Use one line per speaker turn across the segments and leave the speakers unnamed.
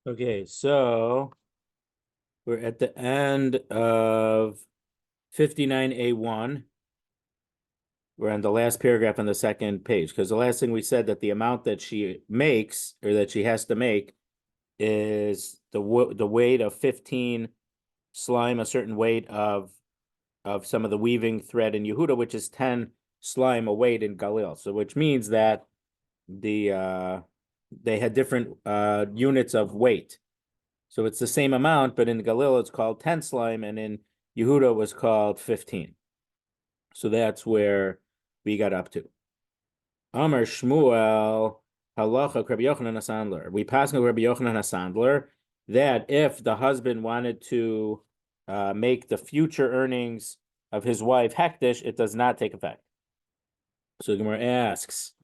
Okay, so we're at the end of 59A1. We're on the last paragraph on the second page, because the last thing we said that the amount that she makes or that she has to make is the weight of 15 slime, a certain weight of some of the weaving thread in Yehuda, which is 10 slime a weight in Galil. So which means that they had different units of weight. So it's the same amount, but in Galil it's called 10 slime, and in Yehuda it was called 15. So that's where we got up to. Amar Shmuel halacha Rabbi Yochanan HaSandler. We pass on Rabbi Yochanan HaSandler that if the husband wanted to make the future earnings of his wife hektish, it does not take effect. So the Gemara asks,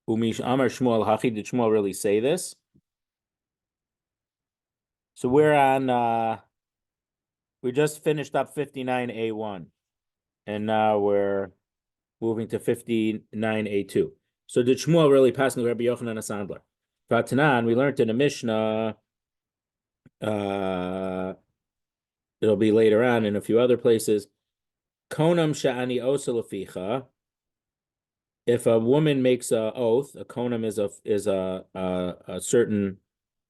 Umish Amar Shmuel Hachi, did Shmuel really say this? So we're on we just finished up 59A1, and now we're moving to 59A2. So did Shmuel really pass on Rabbi Yochanan HaSandler? Vatanan, we learned in the Mishnah, it'll be later on in a few other places, Konam sha'ani osa leficha. If a woman makes an oath, a konam is a certain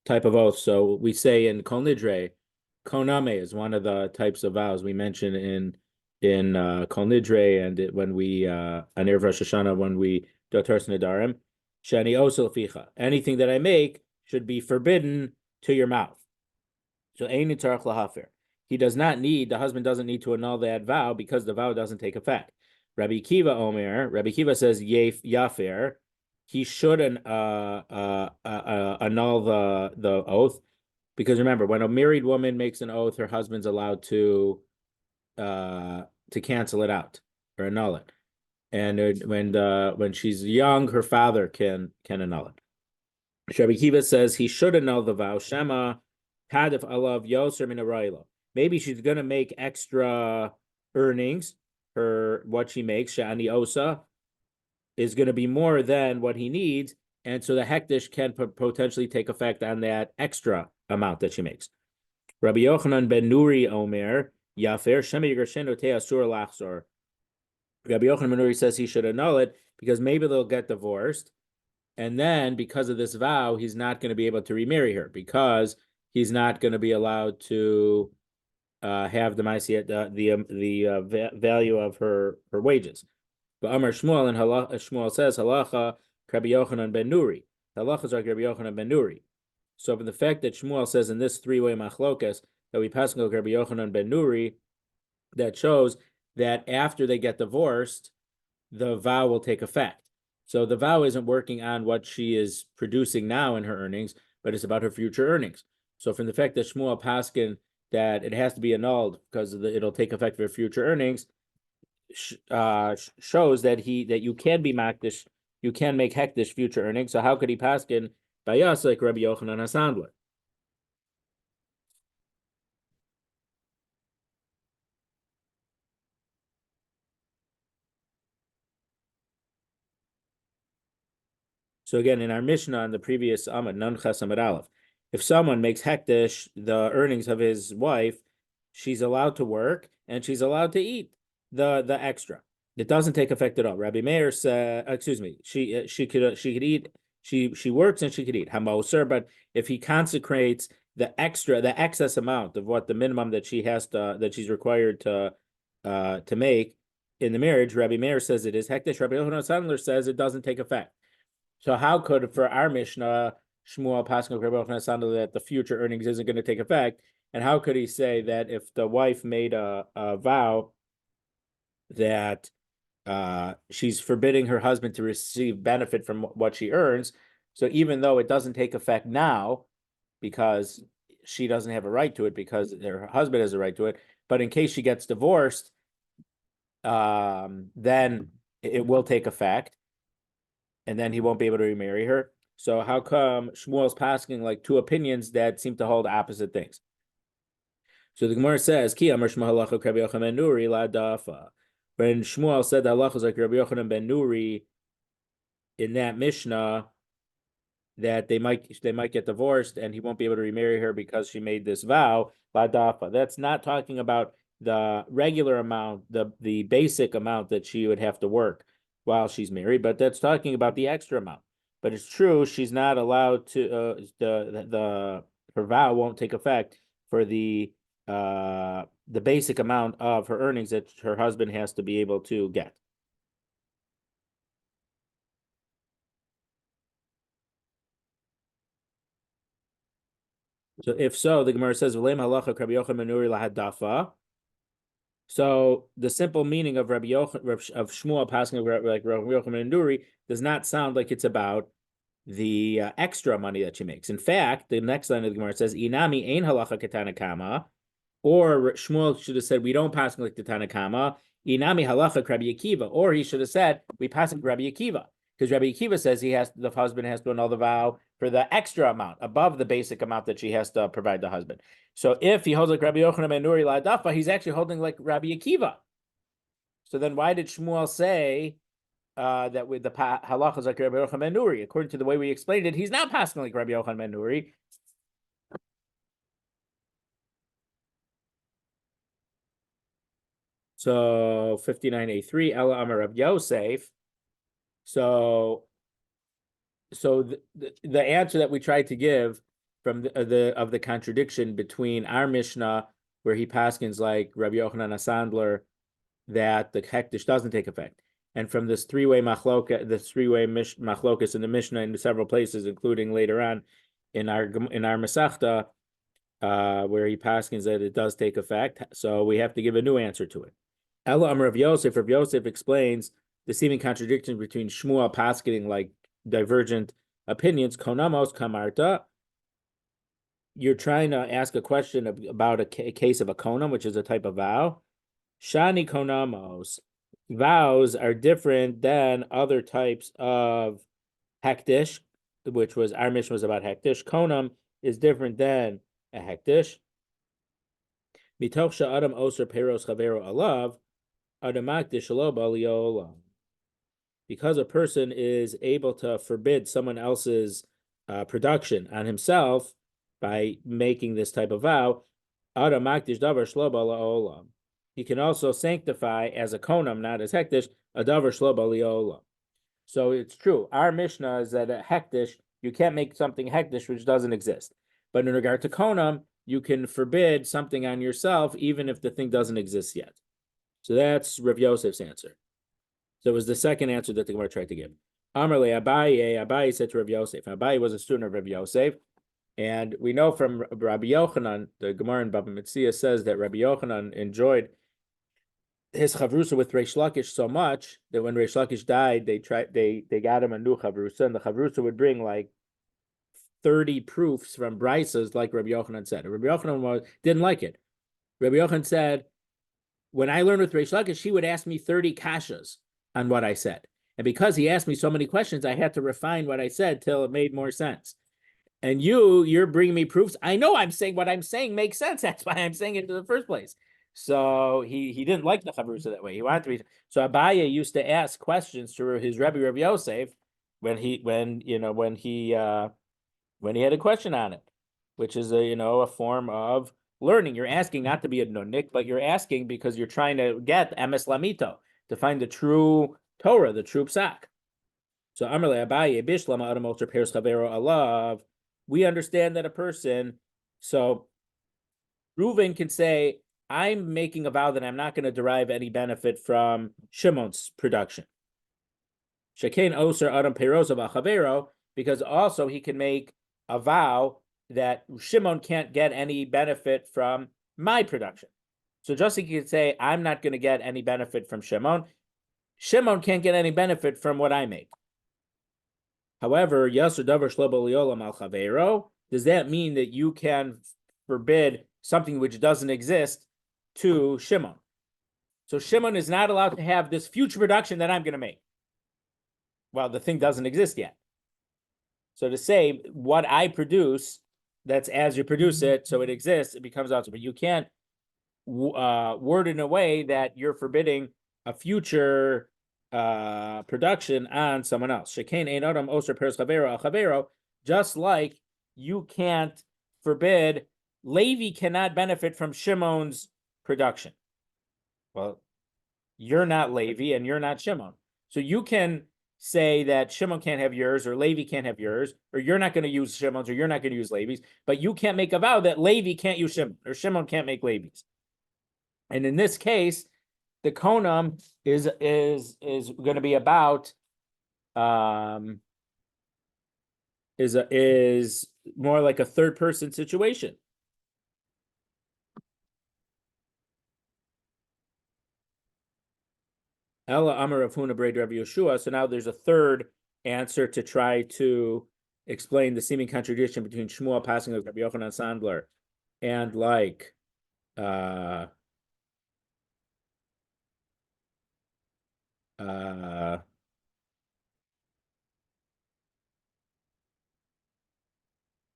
type of oath. So we say in Kol Nidre, koname is one of the types of vows we mention in Kol Nidre, and when we on Erev Rosh Hashanah, when we do Tars Nedarim, shani osel ficha. Anything that I make should be forbidden to your mouth. So ein tzarich lahafer. The husband doesn't need to annul that vow because the vow doesn't take effect. Rabbi Kiva says yafer. He should annul the oath, because remember, when a married woman makes an oath, her husband's allowed to cancel it out or annul it. And when she's young, her father can annul it. Rabbi Kiva says he should annul the vow. Shema hadif alav yoser min arayla. Maybe she's going to make extra earnings. What she makes, sha'ani osa, is going to be more than what he needs, and so the hektish can potentially take effect on that extra amount that she makes. Rabbi Yochanan ben Nuri Omer yafer shema yigershenu te'asur lachzor. Rabbi Yochanan ben Nuri says he should annul it because maybe they'll get divorced, and then because of this vow, he's not going to be able to remarry her because he's not going to be allowed to have the value of her wages. But Amar Shmuel, and Shmuel says halacha Rabbi Yochanan ben Nuri. Halacha is like Rabbi Yochanan ben Nuri. So from the fact that Shmuel says in this three-way machlokas that we pass on Rabbi Yochanan ben Nuri, that shows that after they get divorced, the vow will take effect. So the vow isn't working on what she is producing now in her earnings, but it's about her future earnings. So from the fact that Shmuel paskin that it has to be annulled because it'll take effect for future earnings, shows that you can be makdish, you can make hektish future earnings. So how could he paskin by us like Rabbi Yochanan HaSandler? So again, in our Mishnah on the previous Amud, Nun Ches Amud Aleph, if someone makes hektish the earnings of his wife, she's allowed to work and she's allowed to eat the extra. It doesn't take effect at all. Rabbi Meir said, excuse me, she could eat. She works and she could eat hamoser, but if he consecrates the excess amount of what the minimum that she's required to make in the marriage, Rabbi Meir says it is hektish. Rabbi Yochanan Sandler says it doesn't take effect. So how could, for our Mishnah, Shmuel Paskin Rabbi Yochanan Sandler that the future earnings isn't going to take effect? And how could he say that if the wife made a vow that she's forbidding her husband to receive benefit from what she earns, so even though it doesn't take effect now because she doesn't have a right to it because her husband has a right to it, but in case she gets divorced, then it will take effect, and then he won't be able to remarry her. So how come Shmuel's passing like two opinions that seem to hold opposite things? So the Gemara says, Ki Amar Shmuel halacha Rabbi Yochanan ben Nuri la dafa. When Shmuel said that halacha is like Rabbi Yochanan ben Nuri in that Mishnah, that they might get divorced and he won't be able to remarry her because she made this vow, ladafa. That's not talking about the regular amount, the basic amount that she would have to work while she's married, but that's talking about the extra amount. But it's true she's not allowed to the her vow won't take effect for the basic amount of her earnings that her husband has to be able to get. So if so, the Gemara says, "V'leim halacha Rabbi Yochanan Menuri lahadafa." So the simple meaning of Rabbi Yochanan of Shmuel passing like Rabbi Yochanan Menuri does not sound like it's about the extra money that she makes. In fact, the next line of the Gemara says, "Inami ein halacha ketana kama," or Shmuel should have said, "We don't pass like the Tanakama." Inami halacha Rabbi Akiva, or he should have said, "We pass like Rabbi Akiva," because Rabbi Akiva says the husband has to annul the vow for the extra amount above the basic amount that she has to provide the husband. So if he holds like Rabbi Yochanan ben Nuri la'adafa, he's actually holding like Rabbi Akiva. So then why did Shmuel say that with the halachas like Rabbi Yochanan ben Nuri? According to the way we explained it, he's not passing like Rabbi Yochanan ben Nuri. So 59a3, Ella Amar Rav Yosef. So the answer that we tried to give from the contradiction between our Mishnah, where he paskins like Rabbi Yochanan Asandler, that the hektish doesn't take effect, and from this three-way machlokas in the Mishnah in several places, including later on in our Masechta, where he paskins that it does take effect. So we have to give a new answer to it. Ella Amar Rav Yosef. Rav Yosef explains the seeming contradiction between Shmuel paskening like divergent opinions. Konamos kamarta. You're trying to ask a question about a case of a konam, which is a type of vow. Shani konamos. Vows are different than other types of hektish, which was our mission was about hektish. Konam is different than a hektish. Mitoch sha'adam oser peros chavero alav. Because a person is able to forbid someone else's production on himself by making this type of vow, he can also sanctify as a konam, not as hektish, a davar shlo b'liolam. So it's true. Our Mishnah is that a hektish, you can't make something hektish which doesn't exist. But in regard to konam, you can forbid something on yourself even if the thing doesn't exist yet. So that's Rav Yosef's answer. So it was the second answer that the Gemara tried to give. Amarle Abaye said to Rav Yosef. Abaye was a student of Rav Yosef, and we know from Rabbi Yochanan, the Gemara in Baba Metzia says that Rabbi Yochanan enjoyed his chavrusa with Reish Lakish so much that when Reish Lakish died, they got him a new chavrusa, and the chavrusa would bring like 30 proofs from Brisas, like Rabbi Yochanan said. And Rabbi Yochanan didn't like it. Rabbi Yochanan said, when I learned with Reish Lakish, he would ask me 30 kashas on what I said. And because he asked me so many questions, I had to refine what I said till it made more sense. And you're bringing me proofs. I know I'm saying what I'm saying makes sense. That's why I'm saying it in the first place. So he didn't like the chavrusa that way. He wanted to be. So Abaye used to ask questions to his Rabbi Yosef when he had a question on it, which is a form of learning. You're asking not to be a nonik, but you're asking because you're trying to get emes lamito, to find the true Torah, the true psak. So Amarle Abaye Bishlama Adam Oter Peres Chavero Alav. We understand that a person, so Reuven can say, I'm making a vow that I'm not going to derive any benefit from Shimon's production. Shekain Oser Adam Peros Chavero, because also he can make a vow that Shimon can't get any benefit from my production. So just like you could say, I'm not going to get any benefit from Shimon. Shimon can't get any benefit from what I make. However, Yasser Davar Shlo B'Liolam Al Chavero, does that mean that you can forbid something which doesn't exist to Shimon? So Shimon is not allowed to have this future production that I'm going to make. Well, the thing doesn't exist yet. So to say what I produce, that's as you produce it, so it exists, it becomes out. But you can't word in a way that you're forbidding a future production on someone else. Shekain ein adam oser peres chavero al chavero. Just like you can't forbid, Levi cannot benefit from Shimon's production. Well, you're not Levi and you're not Shimon. So you can say that Shimon can't have yours or Levi can't have yours, or you're not going to use Shimon's or you're not going to use Levi's, but you can't make a vow that Levi can't use Shimon or Shimon can't make Levi's. And in this case, the konam is going to be about is more like a third person situation. Ella Amar of Huna Braid Rabbi Yeshua. So now there's a third answer to try to explain the seeming contradiction between Shmuel passing of Rabbi Yochanan Sandler and like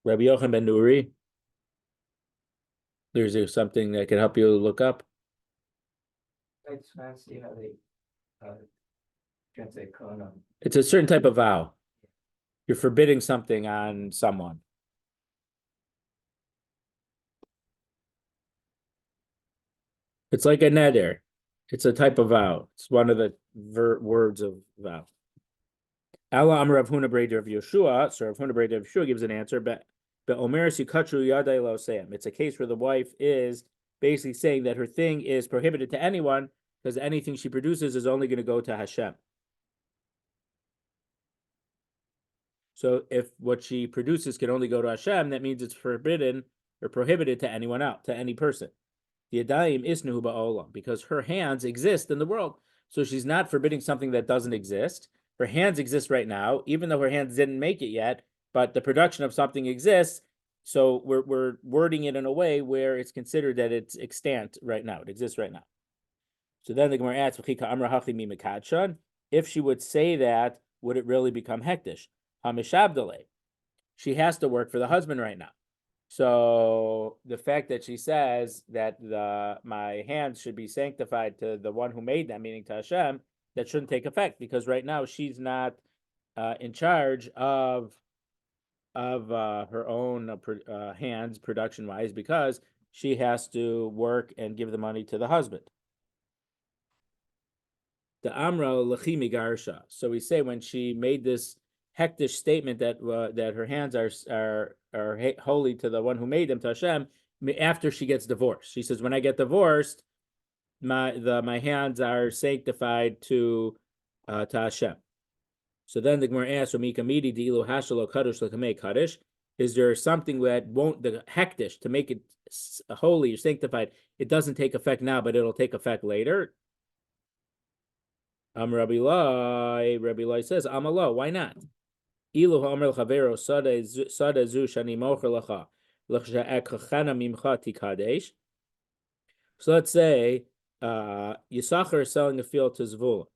Rabbi Yochanan ben Nuri. There's something that can help you look up.
I just want to see how they translate konam.
It's a certain type of vow. You're forbidding something on someone. It's like a neder. It's a type of vow. It's one of the words of vow. Allah Amar Rav Huna Breder of Yeshua. So Rav Huna Breder of Yeshua gives an answer, but Omeris Yikatru Yadai Lo Seim. It's a case where the wife is basically saying that her thing is prohibited to anyone because anything she produces is only going to go to Hashem. So if what she produces can only go to Hashem, that means it's forbidden or prohibited to anyone else, to any person. The Yadayim Isnuhu Ba'olam, because her hands exist in the world. So she's not forbidding something that doesn't exist. Her hands exist right now, even though her hands didn't make it yet, but the production of something exists. So we're wording it in a way where it's considered that it's extant right now. It exists right now. So then the Gemara asks, if she would say that, would it really become hektish? Hamishabdale. She has to work for the husband right now. So the fact that she says that my hands should be sanctified to the one who made them, meaning to Hashem, that shouldn't take effect because right now she's not in charge of her own hands production wise because she has to work and give the money to the husband. The Amra Lachimi Garsha. So we say when she made this hektish statement that that her hands are holy to the one who made them, to Hashem, after she gets divorced. She says, when I get divorced, my hands are sanctified to Hashem. So then the Gemara asks, is there something that won't, the hektish, to make it holy or sanctified, it doesn't take effect now, but it'll take effect later? Rabbi Lai says, Amalo, why not? So let's say Yisachar is selling a field to Zvulun.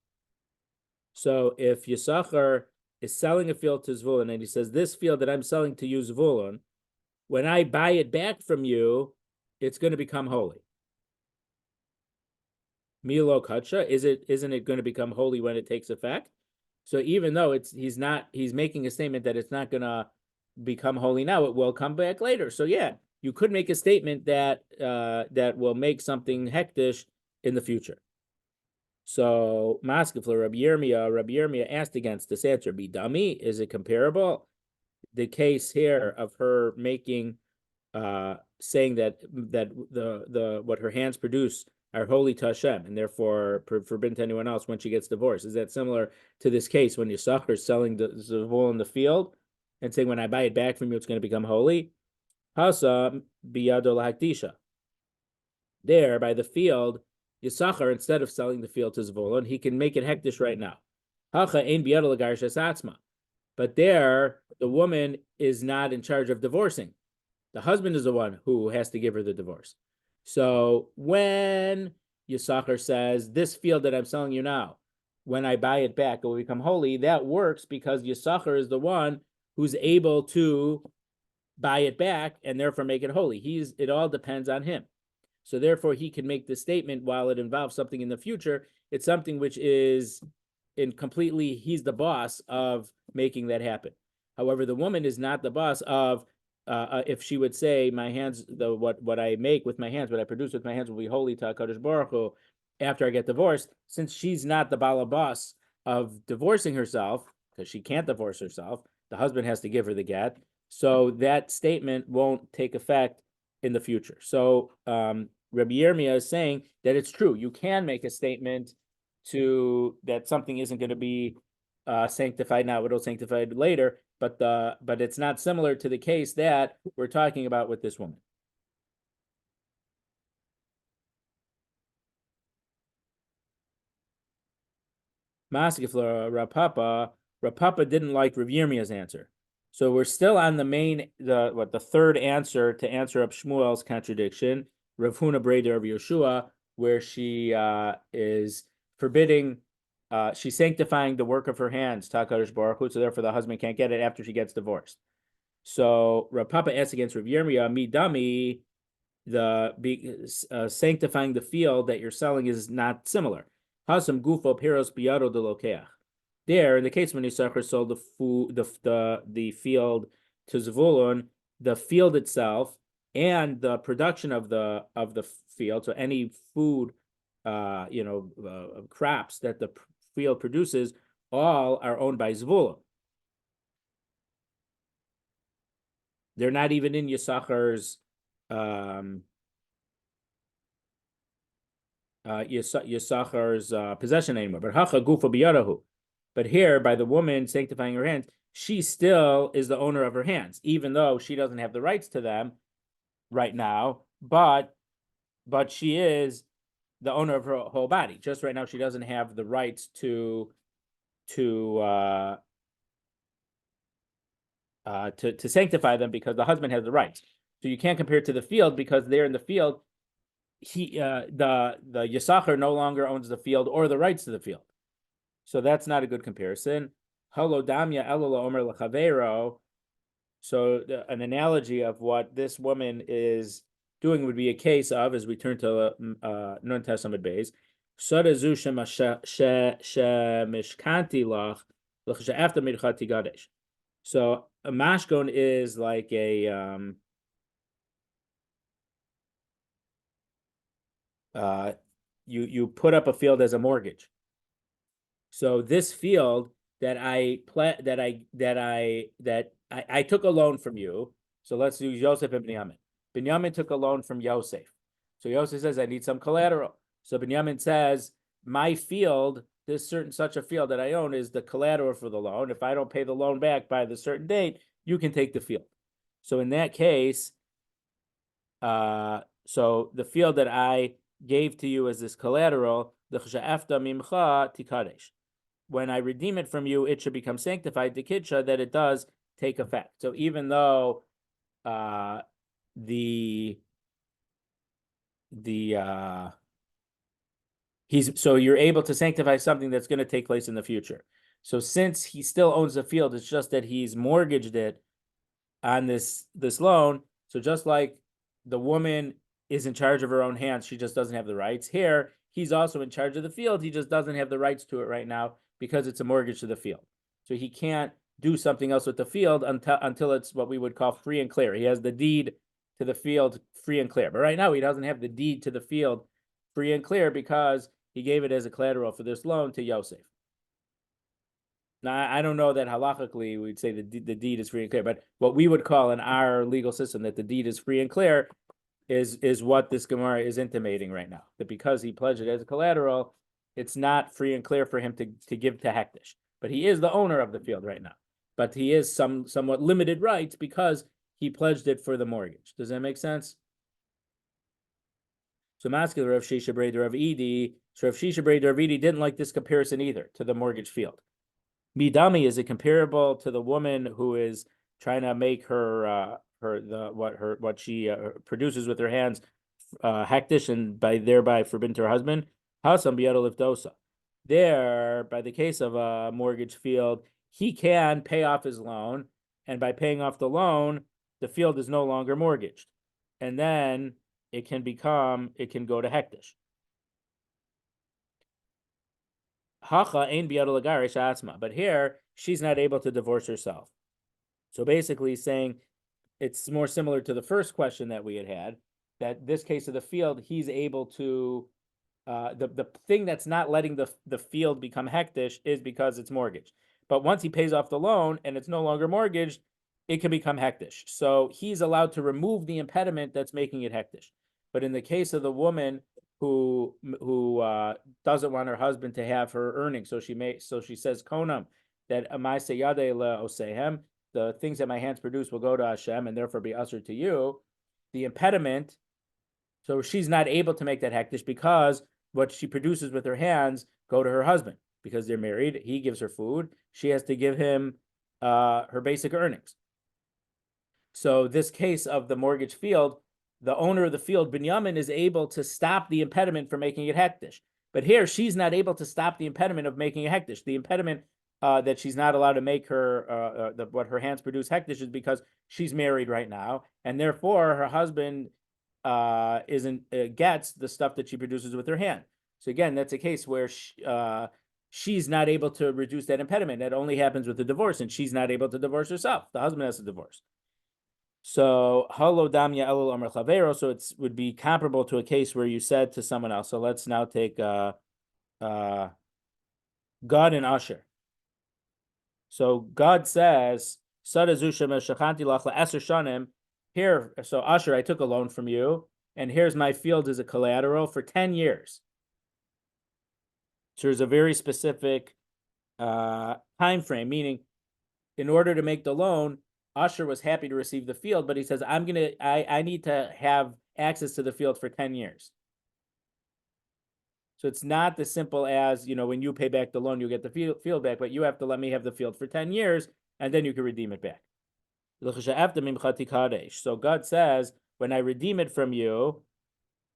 So if Yisachar is selling a field to Zvulun and he says, this field that I'm selling to you, Zvulun, when I buy it back from you, it's going to become holy. Milo Katsha, isn't it going to become holy when it takes effect? So even though he's making a statement that it's not going to become holy now, it will come back later. So yeah, you could make a statement that that will make something hektish in the future. So Maskefler Rabbi Yirmiyah asked against this answer. Bidami, is it comparable? The case here of her making saying that the what her hands produce are holy to Hashem and therefore forbidden to anyone else when she gets divorced. Is that similar to this case when Yisachar is selling the Zavul in the field and saying, when I buy it back from you, it's going to become holy? Hasa biyado lahakdisha. There, by the field, Yisachar, instead of selling the field to Zvulun, he can make it hektish right now. Hacha ein biyado lagarshas atzma. But there, the woman is not in charge of divorcing. The husband is the one who has to give her the divorce. So when Yisachar says, this field that I'm selling you now, when I buy it back, it will become holy, that works because Yisachar is the one who's able to buy it back and therefore make it holy. It all depends on him. So therefore he can make the statement while it involves something in the future. It's something which is he's the boss of making that happen. However, the woman is not the boss of. If she would say, "My hands, what I make with my hands, what I produce with my hands, will be holy to Hakadosh Baruch Hu," after I get divorced, since she's not the bala boss of divorcing herself, because she can't divorce herself, the husband has to give her the get. So that statement won't take effect in the future. So Rabbi Yirmiyah is saying that it's true. You can make a statement to that something isn't going to be sanctified now; it'll sanctified later. But it's not similar to the case that we're talking about with this woman. Maskefla Rapapa didn't like Rav Yirmiyah's answer. So we're still on the third answer to answer up Shmuel's contradiction, Rav Huna Breder of Yeshua, where she is forbidding, she's sanctifying the work of her hands, Takadosh Baruch Hu, so therefore the husband can't get it after she gets divorced. So Rav Papa asks against Rav Yirmiyah, midami, sanctifying the field that you're selling is not similar. Hasam gufo piros biyado de lokeach. There, in the case when Yisachar sold the field to Zvulun, the field itself and the production of the field, so any food, crops that the field produces, all are owned by Zvulun. They're not even in Yisachar's Yisachar's possession anymore. But hacha gufa biyadahu. But here, by the woman sanctifying her hands, she still is the owner of her hands, even though she doesn't have the rights to them right now. But she is the owner of her whole body. Just right now, she doesn't have the rights to sanctify them because the husband has the rights. So you can't compare it to the field because there in the field, the Yisachar no longer owns the field or the rights to the field. So that's not a good comparison. So an analogy of what this woman is doing would be a case of, as we turn to Nun Testament Beis, so a mashkon is like a you put up a field as a mortgage. So this field that I took a loan from you. So let's use Yosef and Binyamin. Binyamin took a loan from Yosef. So Yosef says, I need some collateral. So Binyamin says, my field, this certain such a field that I own is the collateral for the loan. If I don't pay the loan back by the certain date, you can take the field. So in that case, so the field that I gave to you as this collateral, the chsha'afta mimcha tikadesh. When I redeem it from you, it should become sanctified to kidsha, that it does take effect. So even though you're able to sanctify something that's going to take place in the future. So since he still owns the field, it's just that he's mortgaged it on this loan. So just like the woman is in charge of her own hands, she just doesn't have the rights. Here, he's also in charge of the field. He just doesn't have the rights to it right now because it's a mortgage to the field. So he can't do something else with the field until it's what we would call free and clear. He has the deed to the field free and clear. But right now, he doesn't have the deed to the field free and clear because he gave it as a collateral for this loan to Yosef. Now, I don't know that halachically we'd say the deed is free and clear, but what we would call in our legal system that the deed is free and clear is what this Gemara is intimating right now. That because he pledged it as a collateral, it's not free and clear for him to give to Hektish. But he is the owner of the field right now. But he is somewhat limited rights because he pledged it for the mortgage. Does that make sense? So Maskil Rav Shisha Breder Rav Edi. So Rav Shisha Breder Rav Edi didn't like this comparison either to the mortgage field. Midami, is it comparable to the woman who is trying to make what she produces with her hands hektish and thereby forbidden to her husband? Hasam biyado lifdosa. There, by the case of a mortgage field, he can pay off his loan, and by paying off the loan, the field is no longer mortgaged, and then it can go to hektish. Hacha ein biyado lagarish asma, but here she's not able to divorce herself. So basically saying it's more similar to the first question that we had, that this case of the field, he's able to, the thing that's not letting the field become hektish is because it's mortgaged. But once he pays off the loan and it's no longer mortgaged, it can become hektish. So he's allowed to remove the impediment that's making it hektish. But in the case of the woman who doesn't want her husband to have her earnings, so she says konam that amaisa yadei leosehem, the things that my hands produce will go to Hashem and therefore be ushered to you. The impediment, so she's not able to make that hektish because what she produces with her hands go to her husband because they're married. He gives her food. She has to give him her basic earnings. So this case of the mortgage field, the owner of the field, Binyamin, is able to stop the impediment from making it hektish. But here, she's not able to stop the impediment of making it hektish. The impediment that she's not allowed to make her what her hands produce hektish is because she's married right now, and therefore her husband gets the stuff that she produces with her hand. So again, that's a case where she's not able to reduce that impediment. That only happens with the divorce, and she's not able to divorce herself. The husband has to divorce. So halo damya elul amar chavero. So it would be comparable to a case where you said to someone else. So let's now take God and Usher. So God says, here, so Usher, I took a loan from you, and here's my field as a collateral for 10 years. So there's a very specific time frame, meaning in order to make the loan, Usher was happy to receive the field, but he says, I need to have access to the field for 10 years. So it's not as simple as, when you pay back the loan, you get the field back, but you have to let me have the field for 10 years, and then you can redeem it back. So God says, when I redeem it from you,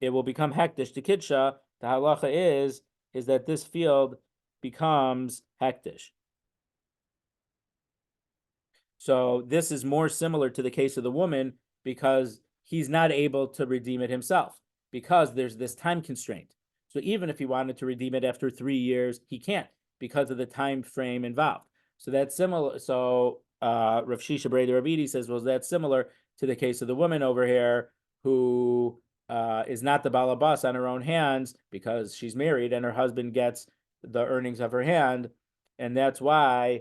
it will become hektish to kidsha. The halacha is that this field becomes hektish. So this is more similar to the case of the woman because he's not able to redeem it himself because there's this time constraint. So even if he wanted to redeem it after 3 years, he can't because of the time frame involved. So that's similar. So Rav Shisha Brei Rabbi says, well, that's similar to the case of the woman over here who is not the balabas on her own hands because she's married and her husband gets the earnings of her hand, and that's why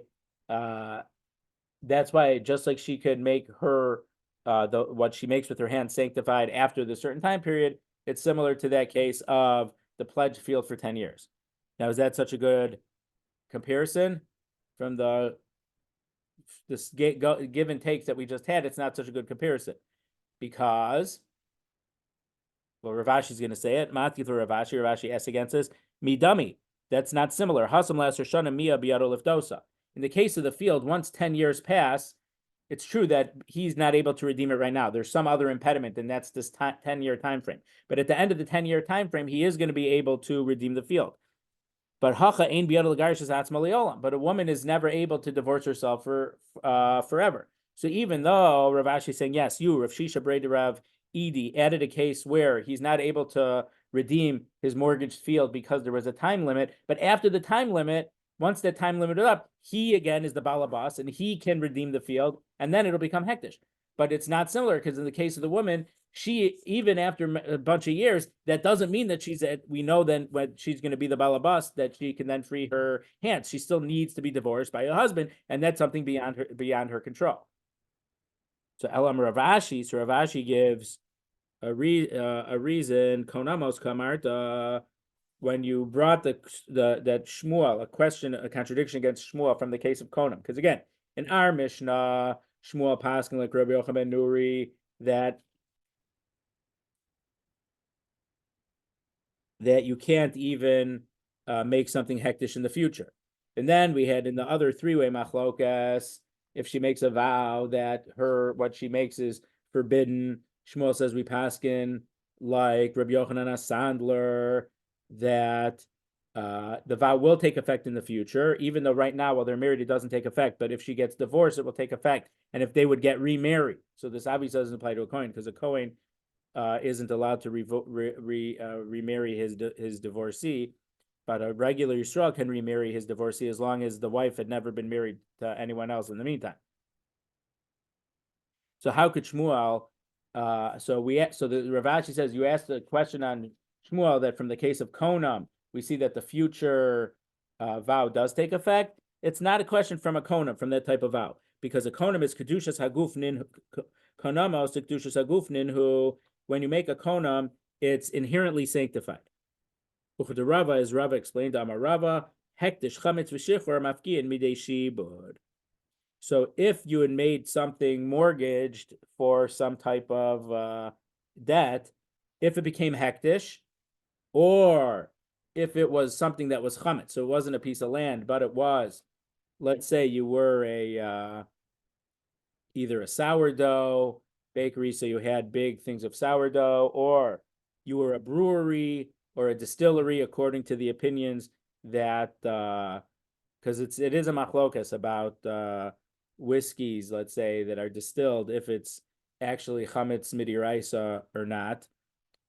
just like she could make her what she makes with her hand sanctified after the certain time period, it's similar to that case of the pledge field for 10 years. Now, is that such a good comparison from this give and takes that we just had? It's not such a good comparison because, well, Rav Ashi's going to say it. Mati for Rav Ashi asks against this. Midami, that's not similar. Hasam laser shana mia biado lifdosa. In the case of the field, once 10 years pass, it's true that he's not able to redeem it right now. There's some other impediment, and that's this 10-year time frame. But at the end of the 10-year time frame, he is going to be able to redeem the field. But but a woman is never able to divorce herself for forever. So even though Rav Ashi is saying, yes, you, Rav Shisha Brei Rav Edi, added a case where he's not able to redeem his mortgaged field because there was a time limit, but after the time limit, once that time limit is up, he again is the balabas and he can redeem the field, and then it'll become hektish. But it's not similar because in the case of the woman, she, even after a bunch of years, that doesn't mean that we know then when she's going to be the balabas that she can then free her hands. She still needs to be divorced by her husband, and that's something beyond her control. So Elam Rav Ashi, so Rav Ashi gives a reason. Konamos kamart. When you brought that Shmuel, a contradiction against Shmuel from the case of Konam, because again, in our Mishnah, Shmuel paskin like Rabbi Yochanan ben Nuri that you can't even make something hektish in the future. And then we had in the other three-way machlokas, if she makes a vow that what she makes is forbidden, Shmuel says we paskin like Rabbi Yochanan Sandler, that the vow will take effect in the future, even though right now, while they're married, it doesn't take effect. But if she gets divorced, it will take effect. And if they would get remarried, so this obviously doesn't apply to a Kohen because a Kohen isn't allowed to remarry his divorcee, but a regular Yisrael can remarry his divorcee as long as the wife had never been married to anyone else in the meantime. So how could Shmuel? So the Rav Ashi says you asked a question on Shmuel that from the case of Konam we see that the future vow does take effect. It's not a question from a Konam from that type of vow because a Konam is kedushas hagufnin konamos kedushas hagufnin who when you make a Konam it's inherently sanctified. The Rava, as Rava explained, Amar Rava hektish chametz v'shichur mafkiin midei shibud. So if you had made something mortgaged for some type of debt, if it became hektish, or if it was something that was chametz, so it wasn't a piece of land, but it was, let's say you were either a sourdough bakery, so you had big things of sourdough, or you were a brewery or a distillery, according to the opinions that because it is a machlokas about whiskeys, let's say, that are distilled, if it's actually chametz midiraisa or not.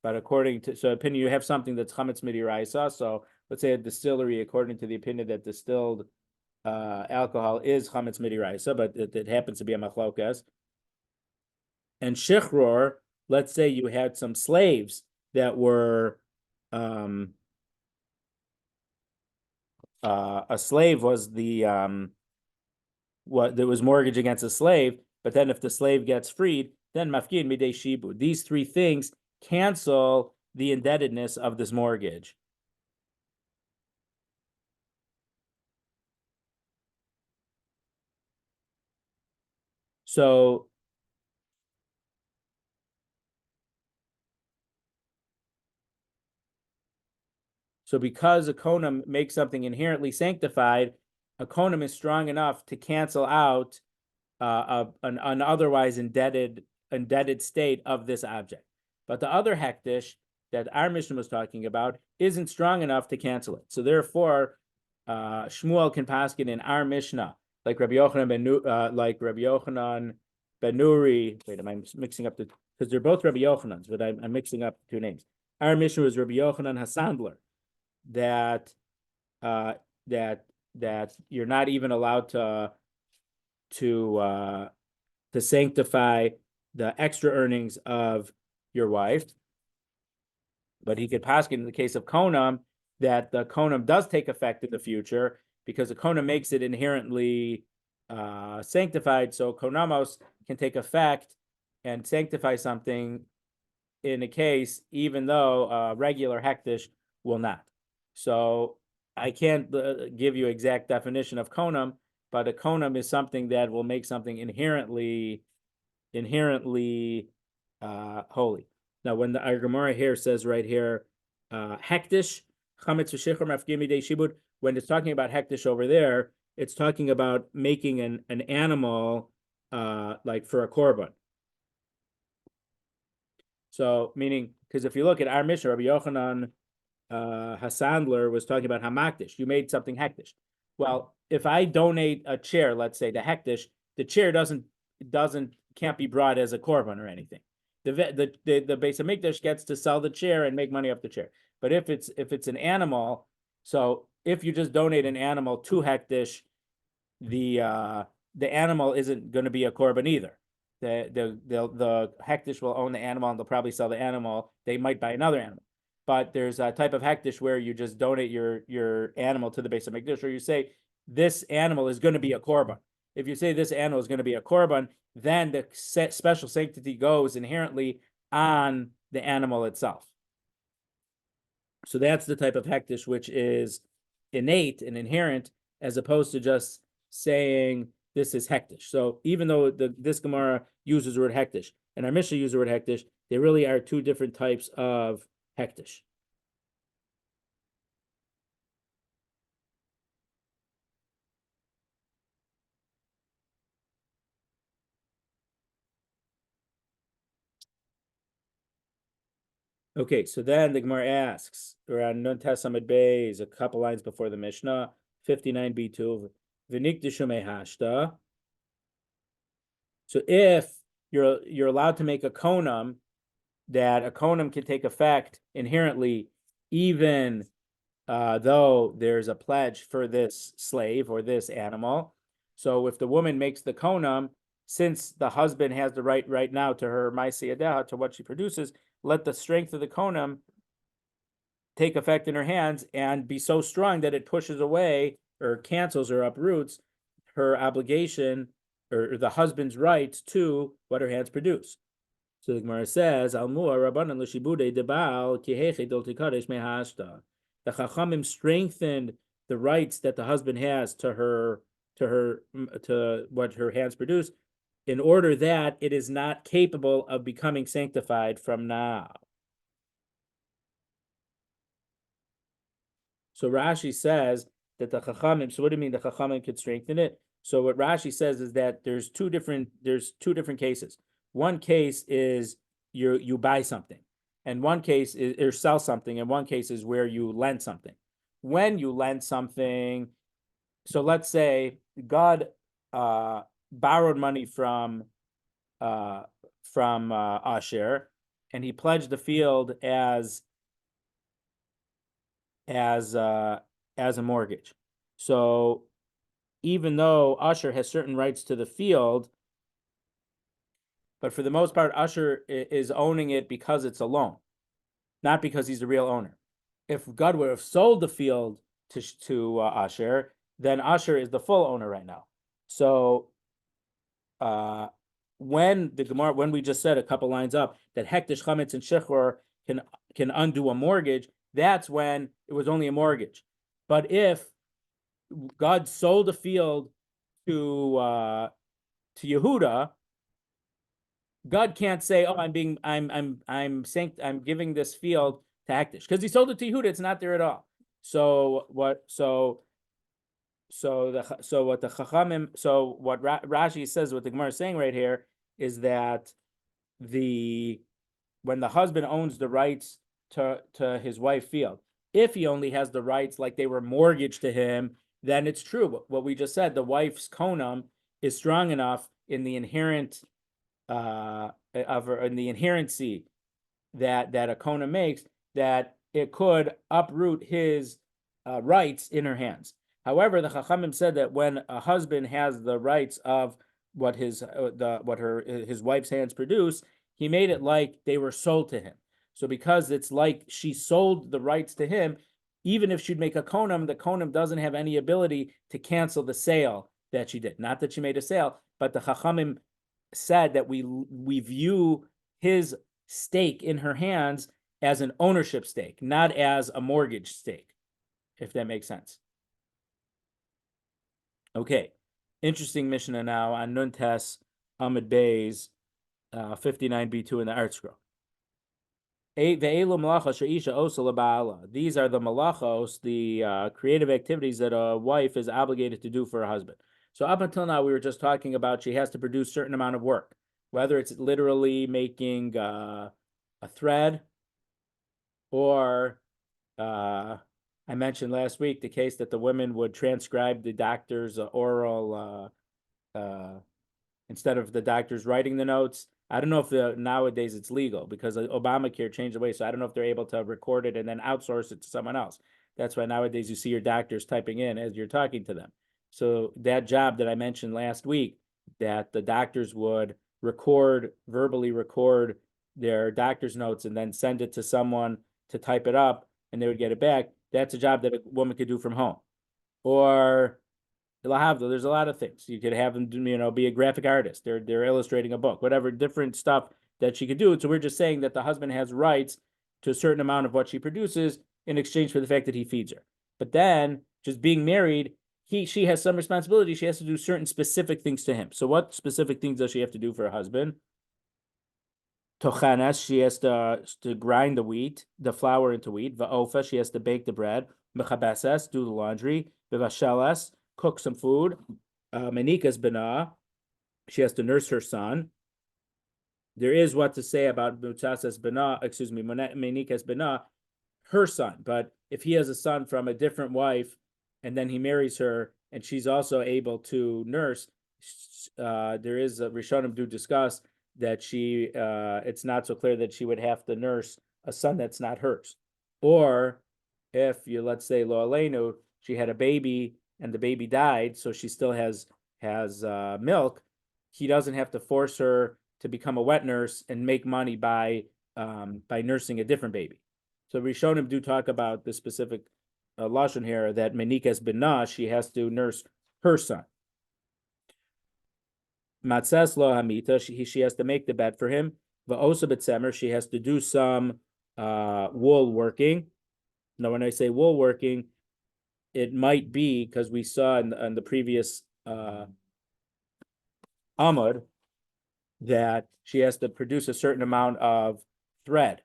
But according to opinion, you have something that's chametz midiraisa. So let's say a distillery, according to the opinion that distilled alcohol is chametz midiraisa, but it happens to be a machlokas. And shichror, let's say you had some slaves that were a slave was the what there was mortgage against a slave, but then if the slave gets freed, then mafkin midei shibu. These three things cancel the indebtedness of this mortgage. So because a konam makes something inherently sanctified, a konam is strong enough to cancel out an otherwise indebted state of this object. But the other hektish that our mission was talking about isn't strong enough to cancel it. So therefore, Shmuel can paskin in our Mishnah, like Rabbi Yochanan ben Nuri. Wait, am I mixing up because they're both Rabbi Yochanans, but I'm mixing up two names. Our Mishnah was Rabbi Yochanan Hasandler, that you're not even allowed to sanctify the extra earnings of your wife, but he could paskin in the case of konam that the konam does take effect in the future because the konam makes it inherently sanctified. So konamos can take effect and sanctify something in a case, even though regular hektish will not. So I can't give you exact definition of konam, but a konam is something that will make something inherently holy. Now, when our Gemara here says right here, hektish chametz v'shichur mafkim midei shibud, when it's talking about hektish over there, it's talking about making an animal like for a korban. So meaning, because if you look at our Mishnah, Rabbi Yochanan Hasandler was talking about hamakdish. You made something hektish. Well, if I donate a chair, let's say to hektish, the chair can't be brought as a korban or anything. The Beis Hamikdash gets to sell the chair and make money off the chair. But if it's an animal, so if you just donate an animal to hektish, the animal isn't going to be a korban either. The hektish will own the animal and they'll probably sell the animal. They might buy another animal. But there's a type of hektish where you just donate your animal to the Beis Hamikdash, or you say this animal is going to be a korban. If you say this animal is going to be a korban, then the special sanctity goes inherently on the animal itself. So that's the type of hektish which is innate and inherent, as opposed to just saying this is hektish. So even though this Gemara uses the word hektish and our Mishnah uses the word hektish, they really are two different types of hektish. Okay, so then the Gemara asks around Nun Tesamid Beis, a couple lines before the Mishnah, 59b2, V'nik Dishume Hashta. So if you're allowed to make a konam, that a konam can take effect inherently, even though there's a pledge for this slave or this animal. So if the woman makes the konam, since the husband has the right now to her Maisi Adeha, to what she produces, let the strength of the konam take effect in her hands and be so strong that it pushes away or cancels or uproots her obligation or the husband's rights to what her hands produce. So the Gemara says, "Almua Rabbanan l'shibude debal kiheche dol tikadesh mehashta." The Chachamim strengthened the rights that the husband has to what her hands produce, in order that it is not capable of becoming sanctified from now. So Rashi says that the Chachamim. So what do you mean the Chachamim could strengthen it? So what Rashi says is that there's two different cases. One case is you buy something, and one case is or sell something, and one case is where you lend something. When you lend something, so let's say God borrowed money from Asher, and he pledged the field as a mortgage. So even though Asher has certain rights to the field, but for the most part, Asher is owning it because it's a loan, not because he's the real owner. If God would have sold the field to Asher, then Asher is the full owner right now. So when we just said a couple lines up that hektish chametz and shechor can undo a mortgage, that's when it was only a mortgage. But if God sold a field to Yehuda, God can't say, "Oh, I'm giving this field to Hektish," because he sold it to Yehuda. It's not there at all. So what? So what the Chachamim? So what Rashi says, what the Gemara is saying right here is that when the husband owns the rights to his wife field, if he only has the rights like they were mortgaged to him, then it's true. What we just said, the wife's konam is strong enough in the inherent in the inherency that a kona makes, that it could uproot his rights in her hands. However, the Chachamim said that when a husband has the rights of what his wife's hands produce, he made it like they were sold to him. So because it's like she sold the rights to him, even if she'd make a konam, the konam doesn't have any ability to cancel the sale that she did. Not that she made a sale, but the Chachamim said that we view his stake in her hands as an ownership stake, not as a mortgage stake, if that makes sense. Okay, interesting Mishnah now on Nuntes Amid Bays 59b2 in the Art Scroll. These are the malachos, the creative activities that a wife is obligated to do for her husband. So up until now, we were just talking about she has to produce a certain amount of work, whether it's literally making a thread, or I mentioned last week the case that the women would transcribe the doctor's oral instead of the doctors writing the notes. I don't know if nowadays it's legal because Obamacare changed the way, so I don't know if they're able to record it and then outsource it to someone else. That's why nowadays you see your doctors typing in as you're talking to them. So that job that I mentioned last week, that the doctors would verbally record their doctor's notes and then send it to someone to type it up and they would get it back. That's a job that a woman could do from home. Or there's a lot of things. You could have them, be a graphic artist. They're illustrating a book, whatever different stuff that she could do. So we're just saying that the husband has rights to a certain amount of what she produces in exchange for the fact that he feeds her. But then, just being married, she has some responsibility. She has to do certain specific things to him. So what specific things does she have to do for her husband? Tochanas, she has to grind the flour into wheat. Va'ofa, she has to bake the bread. Mechabesas, do the laundry. V'vashelas, cook some food. Menikas bena, she has to nurse her son. There is what to say about Menikas bena, her son. But if he has a son from a different wife, and then he marries her, and she's also able to nurse, there is a Rishonim do discuss that it's not so clear that she would have to nurse a son that's not hers. Or if let's say Lo Aleinu, she had a baby and the baby died, so she still has milk, he doesn't have to force her to become a wet nurse and make money by nursing a different baby. So Rishonim do talk about the specific lashon here that menikas bina, she has to nurse her son. Matzes lo hamita, she has to make the bed for him. Va'osa betzemer, she has to do some wool working. Now, when I say wool working, it might be because we saw in the previous Amud that she has to produce a certain amount of thread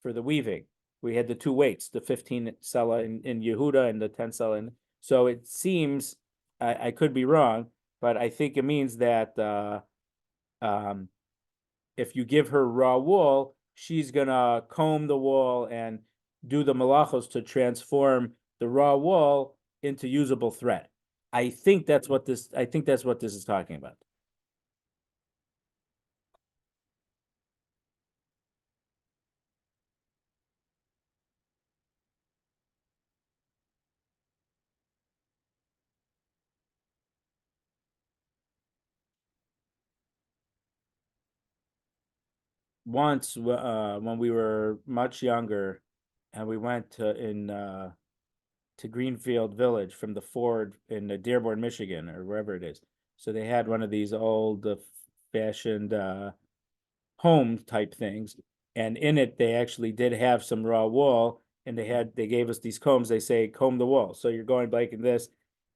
for the weaving. We had the two weights, the 15 sela in Yehuda and the 10 sela in. So it seems, I could be wrong, but I think it means that if you give her raw wool, she's gonna comb the wool and do the malachos to transform the raw wool into usable thread. I think that's what this is talking about. Once when we were much younger, and we went to Greenfield Village from the Ford in Dearborn, Michigan, or wherever it is. So they had one of these old fashioned home type things, and in it they actually did have some raw wool, and they gave us these combs. They say comb the wool, so you're going like this,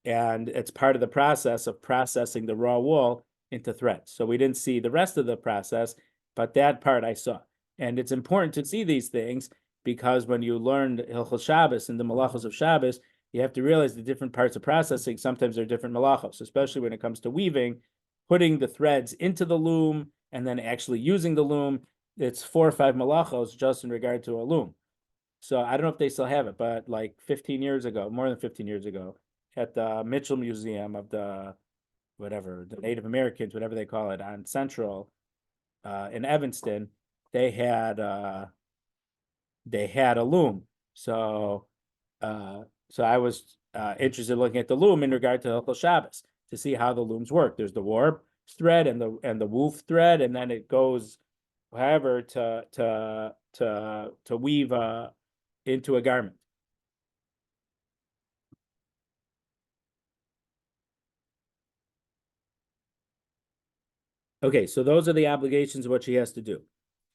and it's part of the process of processing the raw wool into threads. So we didn't see the rest of the process, but that part I saw, and it's important to see these things because when you learn Hilchos Shabbos and the malachos of Shabbos, you have to realize the different parts of processing. Sometimes they're different malachos, especially when it comes to weaving, putting the threads into the loom and then actually using the loom. It's 4 or 5 malachos just in regard to a loom. So I don't know if they still have it, but like 15 years ago, more than 15 years ago, at the Mitchell Museum of the Native Americans, whatever they call it, on Central in Evanston, they had a loom. So I was interested in looking at the loom in regard to Hilchos Shabbos to see how the looms work. There's the warp thread and the woof thread, and then it goes however to weave into a garment. Okay, so those are the obligations of what she has to do.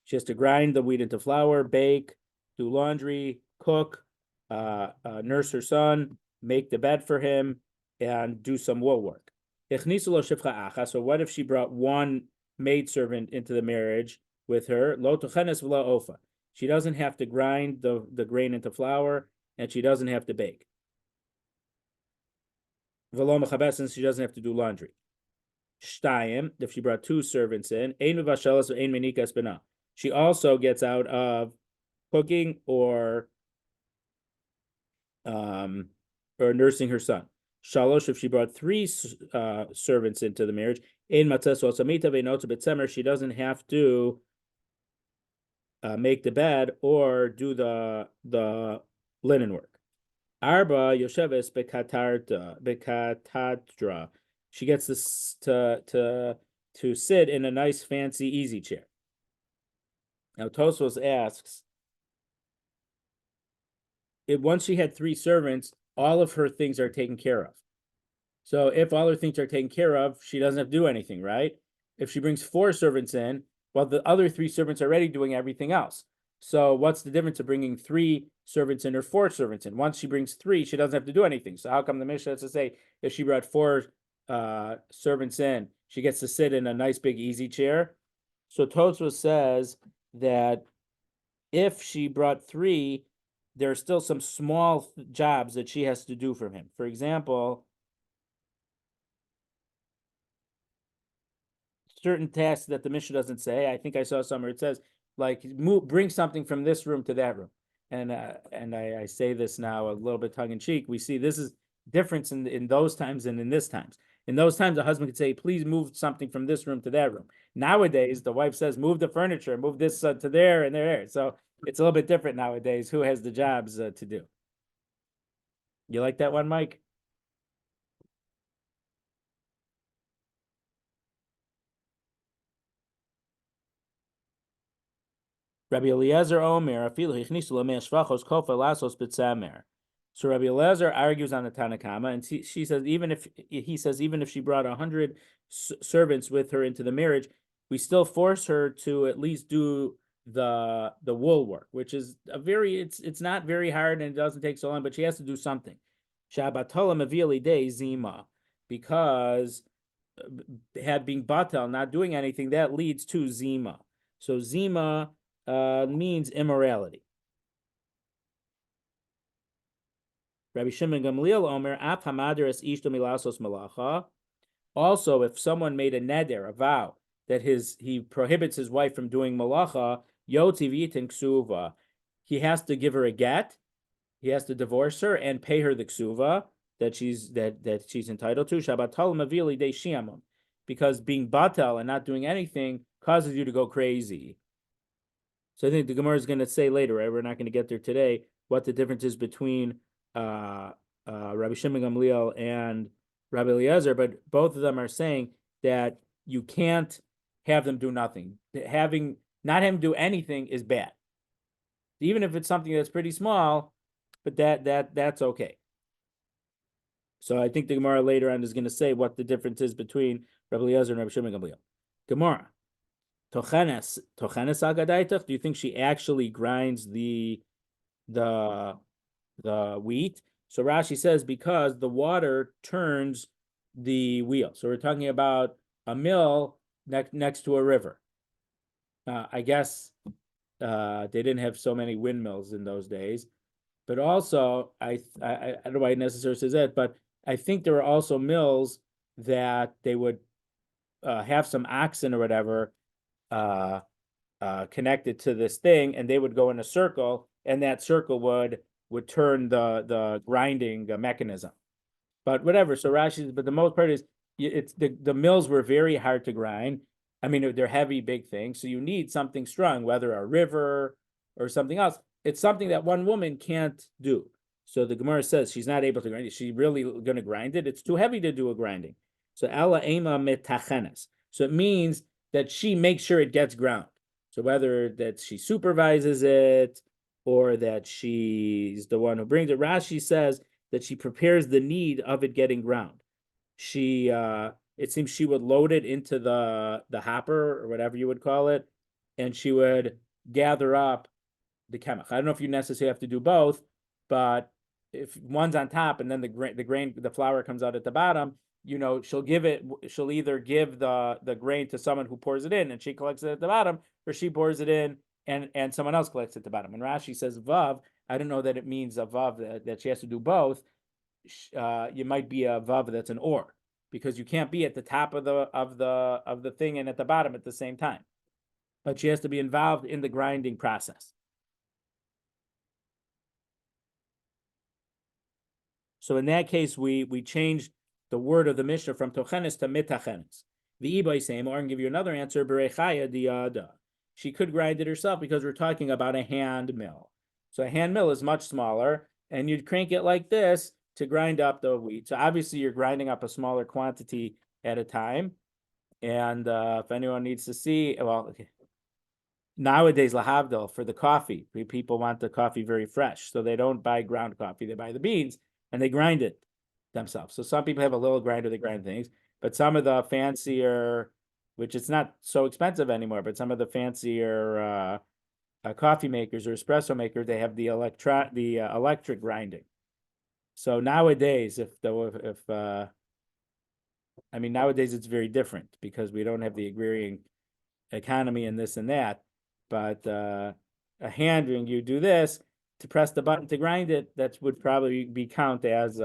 She has to grind the wheat into flour, bake, do laundry, cook, nurse her son, make the bed for him, and do some wool work. So what if she brought one maidservant into the marriage with her? Lo tuchenes v'lo ofa. She doesn't have to grind the grain into flour, and she doesn't have to bake. V'lo mechabes, she doesn't have to do laundry. Shtayim, if she brought two servants in, ein mevashelas or ein menikas bena. She also gets out of cooking or nursing her son. Shalosh, if she brought three servants into the marriage, ein matzes osamita ve'notza betzemer, she doesn't have to make the bed or do the linen work. Arba Yosheves bekatadra. She gets this to sit in a nice fancy easy chair. Now Tosfos asks, once she had 3 servants, all of her things are taken care of. So if all her things are taken care of, she doesn't have to do anything, right? If she brings 4 servants in, well, the other 3 servants are already doing everything else. So what's the difference of bringing 3 servants in or 4 servants in? Once she brings 3, she doesn't have to do anything. So how come the Mishnah has to say if she brought 4 servants in, she gets to sit in a nice big easy chair? So Tosfos says that if she brought 3, there are still some small jobs that she has to do for him. For example, certain tasks that the Mishnah doesn't say. I think I saw somewhere it says like bring something from this room to that room. And I say this now a little bit tongue in cheek. We see this is difference in those times and in this times. In those times, the husband could say, "Please move something from this room to that room." Nowadays, the wife says, "Move the furniture, move this to there and there." So it's a little bit different nowadays. Who has the jobs to do? You like that one, Mike? Rabbi Eliezer Omer, afilu hichnisu lamei shvachos kofa lasos b'tzamer. So Rabbi Eliezer argues on the Tanakama, and she says even if she brought 100 servants with her into the marriage, we still force her to at least do the wool work, which is it's not very hard and it doesn't take so long, but she has to do something. Shabbatola mavili day zima, because had being batal, not doing anything, that leads to zima. So zima means immorality. Rabbi Shimon Gamliel Omer, Ap Hamaderes Ishto Milasos Malacha. Also, if someone made a neder, a vow, that he prohibits his wife from doing malacha, Yotiv Yitin Ksuva, he has to give her a get, he has to divorce her and pay her the ksuva that she's entitled to. Shabbatal Mavili De Shiamon, because being batal and not doing anything causes you to go crazy. So I think the Gemara is going to say later, right? We're not going to get there today, what the difference is between Rabbi Shimon Gamliel and Rabbi Eliezer, but both of them are saying that you can't have them do nothing. Not having them do anything is bad, even if it's something that's pretty small. But that's okay. So I think the Gemara later on is going to say what the difference is between Rabbi Eliezer and Rabbi Shimon Gamliel. Gemara. Tochenes agadaitach. Do you think she actually grinds the wheat? So Rashi says because the water turns the wheel. So we're talking about a mill next to a river. I guess they didn't have so many windmills in those days, but also I don't know why it necessarily says that, but I think there were also mills that they would have some oxen or whatever connected to this thing, and they would go in a circle, and that circle would turn the grinding mechanism. But whatever. So Rashi, but the most part is it's the mills were very hard to grind. I mean, they're heavy, big things. So you need something strong, whether a river or something else. It's something that one woman can't do. So the Gemara says she's not able to grind it. She's really going to grind it. It's too heavy to do a grinding. So Ella Ema metachenes. So it means that she makes sure it gets ground. So whether that she supervises it or that she's the one who brings it, Rashi says that she prepares the need of it getting ground. She it seems she would load it into the hopper or whatever you would call it, and she would gather up the chemical. I don't know if you necessarily have to do both, but if one's on top and then the flour comes out at the bottom, she'll either give the grain to someone who pours it in and she collects it at the bottom, or she pours it in and someone else collects it at the bottom. And Rashi says vav. I don't know that it means a vav that she has to do both. You might be a vav that's an or, because you can't be at the top of the thing and at the bottom at the same time. But she has to be involved in the grinding process. So in that case, we changed the word of the Mishnah from tochenes to mitachenes. The Ibai same, or I can give you another answer, berechaya diada. She could grind it herself because we're talking about a hand mill. So a hand mill is much smaller, and you'd crank it like this to grind up the wheat. So obviously you're grinding up a smaller quantity at a time. And if anyone needs to see, well, nowadays, lahavdil, for the coffee, people want the coffee very fresh. So they don't buy ground coffee, they buy the beans and they grind it themselves. So some people have a little grinder, they grind things, but some of the fancier, which it's not so expensive anymore, but some of the fancier coffee makers or espresso makers, they have the electric grinding. So nowadays, nowadays it's very different because we don't have the agrarian economy and this and that. But a hand ring, you do this to press the button to grind it. That would probably be count as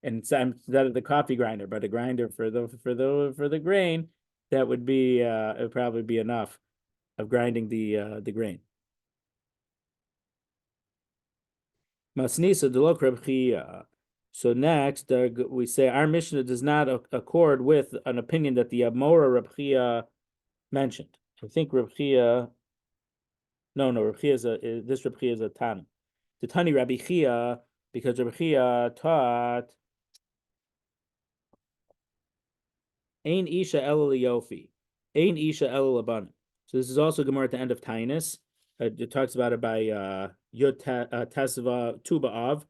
instead of the coffee grinder, but a grinder for the grain. That would be it would probably be enough of grinding the grain. Masnisa delok Reb Chia. So next, we say our Mishnah does not accord with an opinion that the Amora Reb Chia mentioned. I think Reb Chia. No, Reb Chia this Reb Chia is a Tana. The Tani Rabbi Chia, because Reb Chia taught Ein Isha El Yofi, Ein Isha El Laban. So this is also Gemara at the end of Tainus. it talks about it by Yud Tesva Tuba Av.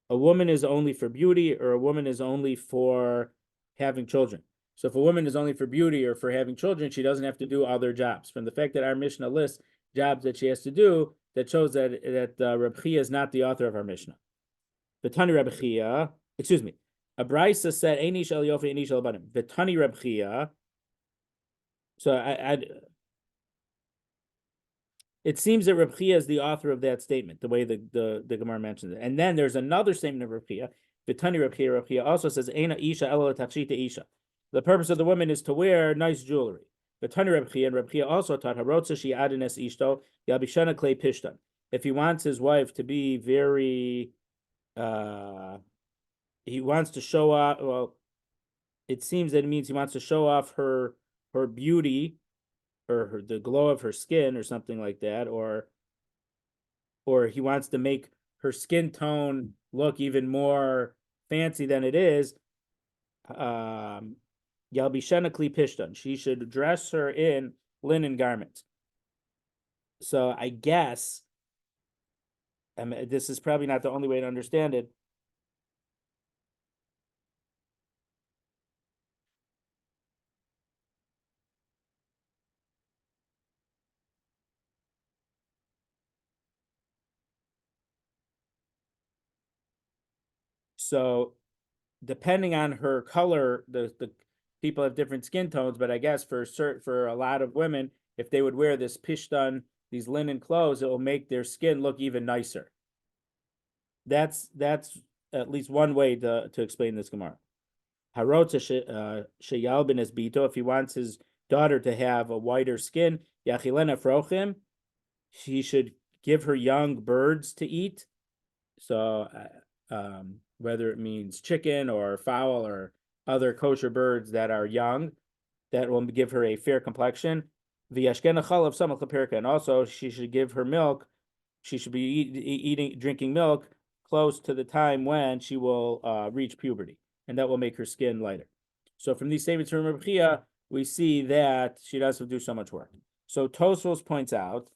A woman is only for beauty, or a woman is only for having children. So if a woman is only for beauty or for having children, she doesn't have to do other jobs. From the fact that our Mishnah lists jobs that she has to do, that shows that Rabbi Chia is not the author of our Mishnah. V'tani Rabbi Chia, excuse me, a Brisa said, "Einish el yofi, einish el banim." V'tani Rabbi Chia. So it seems that Rabbi Chia is the author of that statement, the way the Gemara mentions it. And then there's another statement of Rabbi Chia. V'tani Rabbi Chia also says, "Eina isha elo tachshita isha." The purpose of the woman is to wear nice jewelry. V'tani Rabbi Chia, and Rabbi Chia also taught harotza she adines ishto yabishana klei pishtan. If he wants his wife to be very, he wants to show off. Well, it seems that it means he wants to show off her beauty, or the glow of her skin, or something like that, or he wants to make her skin tone look even more fancy than it is. Yalbishana kli pishtan. She should dress her in linen garments. So I guess, this is probably not the only way to understand it. So depending on her color, the people have different skin tones, but I guess for a lot of women, if they would wear this pishtan, these linen clothes, it will make their skin look even nicer. That's at least one way to explain this Gemara. Harotza sheyalbin es bito, if he wants his daughter to have a whiter skin, yachilena frochim, he should give her young birds to eat. So whether it means chicken or fowl or other kosher birds that are young, that will give her a fair complexion. V'yashkena chalav samach leperka, and also she should give her milk. She should be drinking milk close to the time when she will reach puberty, and that will make her skin lighter. So from these statements from Rabbi Chia, we see that she doesn't do so much work. So Tosfos points out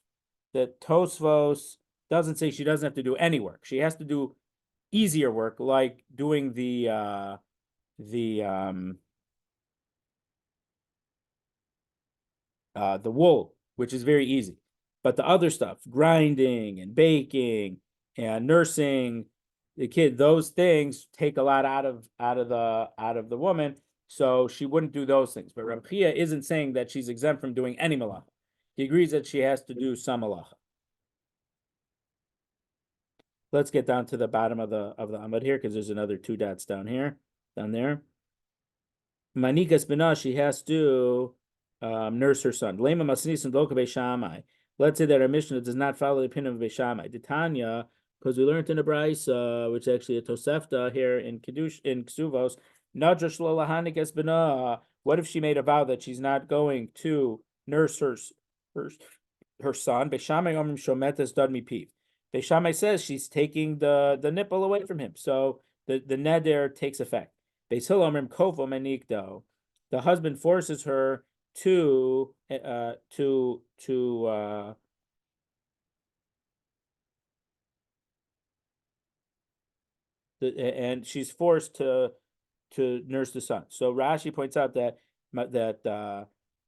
that Tosfos doesn't say she doesn't have to do any work. She has to do easier work, like doing the wool, which is very easy. But the other stuff, grinding and baking and nursing the kid, those things take a lot out of the woman. So she wouldn't do those things. But Rabbi Chia isn't saying that she's exempt from doing any malacha. He agrees that she has to do some malacha. Let's get down to the bottom of the Amud here, because there's another 2 dots down there. Manikas bina, she has to nurse her son. Lema masnis and loka beishamai. Let's say that our Mishnah does not follow the opinion of Beishamai. Titania, because we learned in the Brisa, which is actually a Tosefta here in Kiddushin, in Ksuvos, Nadrash lo lahanikas bina. What if she made a vow that she's not going to nurse her son? Beishamai omrim shometes dad mipiv. Beishamai says she's taking the nipple away from him, so the neder takes effect. Beis Hillel omrim kovo menikdo. The husband forces her to and she's forced to nurse the son. So Rashi points out that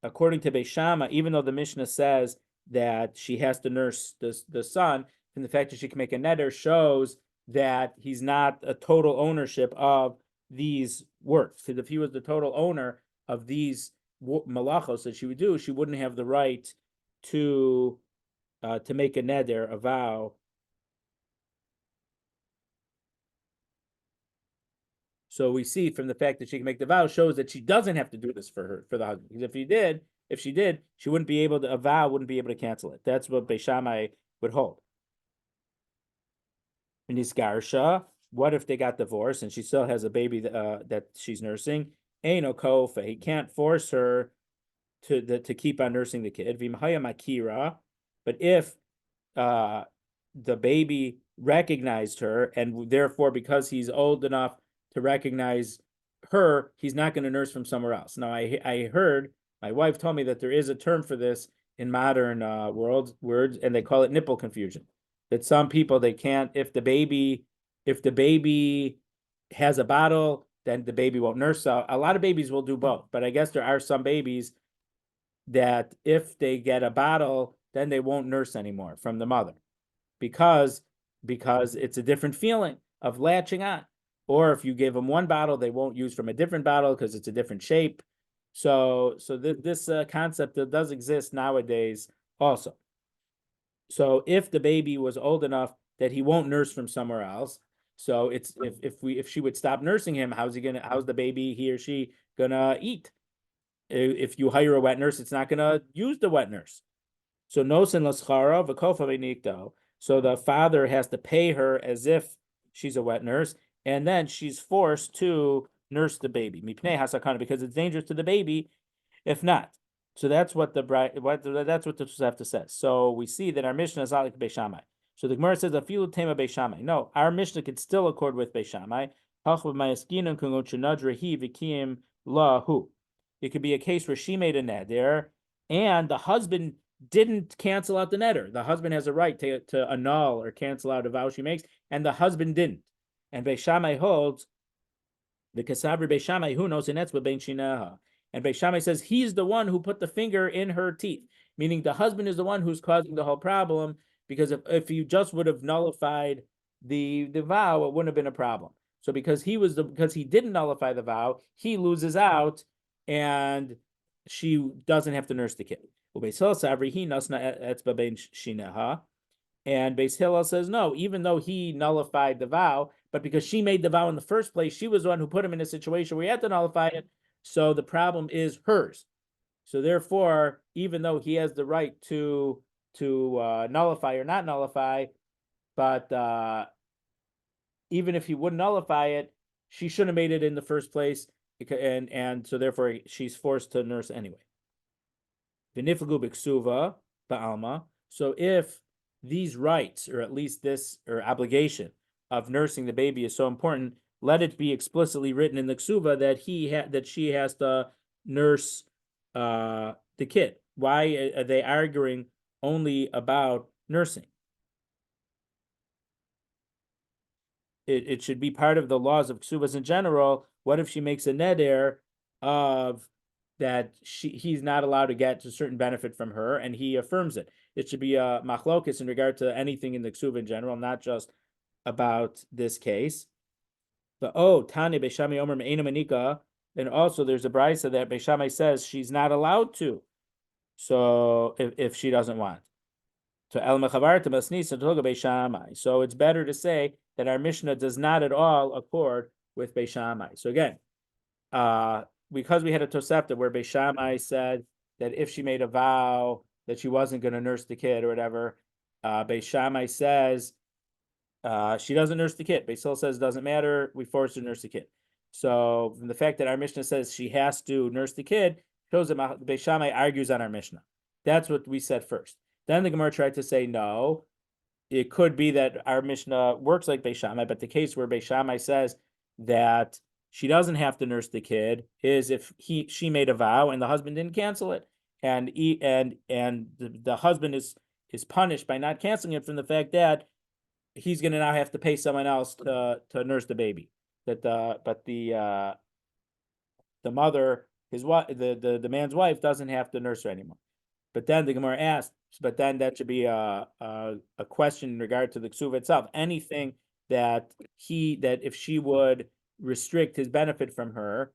according to Beis Shammai, even though the Mishnah says that she has to nurse the son, and the fact that she can make a neder shows that he's not a total ownership of these works. Because if he was the total owner of these malachos that she would do, she wouldn't have the right to make a neder, a vow. So we see from the fact that she can make the vow shows that she doesn't have to do this for the husband. Because if she did, she wouldn't be able to, a vow wouldn't be able to cancel it. That's what Beis Shammai would hold. Nisgarsha, what if they got divorced and she still has a baby that she's nursing? Eino kofa, he can't force her to keep on nursing the kid. Vimhaya makira, but if the baby recognized her, and therefore because he's old enough to recognize her, he's not going to nurse from somewhere else. Now I heard, my wife told me that there is a term for this in modern words, and they call it nipple confusion. That some people they can't if the baby has a bottle, then the baby won't nurse. So a lot of babies will do both, but I guess there are some babies that if they get a bottle, then they won't nurse anymore from the mother because it's a different feeling of latching on. Or if you give them one bottle, they won't use from a different bottle because it's a different shape. So this concept that does exist nowadays also. So if the baby was old enough that he won't nurse from somewhere else, so it's if she would stop nursing him, how's the baby, he or she gonna eat? If you hire a wet nurse, it's not gonna use the wet nurse. So nosen laschara v'kofa v'nikto. So the father has to pay her as if she's a wet nurse, and then she's forced to nurse the baby. Mipnei hasakana, because it's dangerous to the baby if not. So that's what that's what the Tosefta says. So we see that our Mishnah is not like Beis Shammai. So the Gemara says a filu tema Beis Shammai. No, our Mishnah could still accord with Beis Shammai. It could be a case where she made a neder and the husband didn't cancel out the neder. The husband has a right to annul or cancel out a vow she makes, and the husband didn't. And Beis Shammai holds the Kasabri Beis Shammai who knows in Etzba Ben Shinaha. And Beis Shammai says he's the one who put the finger in her teeth, meaning the husband is the one who's causing the whole problem. Because if you just would have nullified the vow, it wouldn't have been a problem. So because he didn't nullify the vow, he loses out, and she doesn't have to nurse the kid. And Beis Hillel says no, even though he nullified the vow, but because she made the vow in the first place, she was the one who put him in a situation where he had to nullify it. So the problem is hers. So therefore, even though he has the right to nullify or not nullify, but even if he wouldn't nullify it, she shouldn't have made it in the first place, and so therefore she's forced to nurse anyway. V'niflagu b'ksuva ba'alma. So if these rights, or at least this or obligation of nursing the baby is so important, let it be explicitly written in the ksuva that she has to nurse the kid. Why are they arguing only about nursing? It should be part of the laws of ksuvas in general. What if she makes a neder of that he's not allowed to get a certain benefit from her, and he affirms it? It should be a machlokis in regard to anything in the ksuva in general, not just about this case. But Tani Beis Shammai Omer Me'ena Manika, and also there's a brisa that Beis Shammai says she's not allowed to. So if she doesn't want. So El Mechavar to Masnis and Beis Shammai. So it's better to say that our Mishnah does not at all accord with Beis Shammai. So again, because we had a Tosefta where Beis Shammai said that if she made a vow that she wasn't going to nurse the kid or whatever, Beis Shammai says she doesn't nurse the kid. Beis Hillel says it doesn't matter. We force her to nurse the kid. So from the fact that our Mishnah says she has to nurse the kid shows that Beis Shammai argues on our Mishnah. That's what we said first. Then the Gemara tried to say no. It could be that our Mishnah works like Beis Shammai, but the case where Beis Shammai says that she doesn't have to nurse the kid is if she made a vow and the husband didn't cancel it, and the husband is punished by not canceling it from the fact that he's going to now have to pay someone else to nurse the baby. But the mother, his wife, the man's wife, doesn't have to nurse her anymore. But then the Gemara asked, but then that should be a question in regard to the ksuva itself. Anything that if she would restrict his benefit from her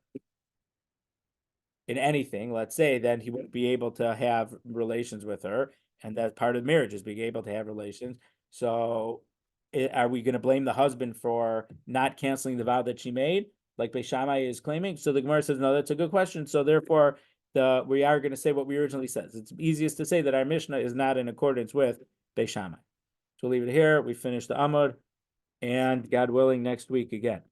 in anything, let's say, then he wouldn't be able to have relations with her, and that's part of marriage is being able to have relations. So are we going to blame the husband for not canceling the vow that she made, like Beis Shammai is claiming? So the Gemara says, no, that's a good question. So therefore, we are going to say what we originally said. It's easiest to say that our Mishnah is not in accordance with Beis Shammai. So we'll leave it here. We finished the Amud, and God willing, next week again.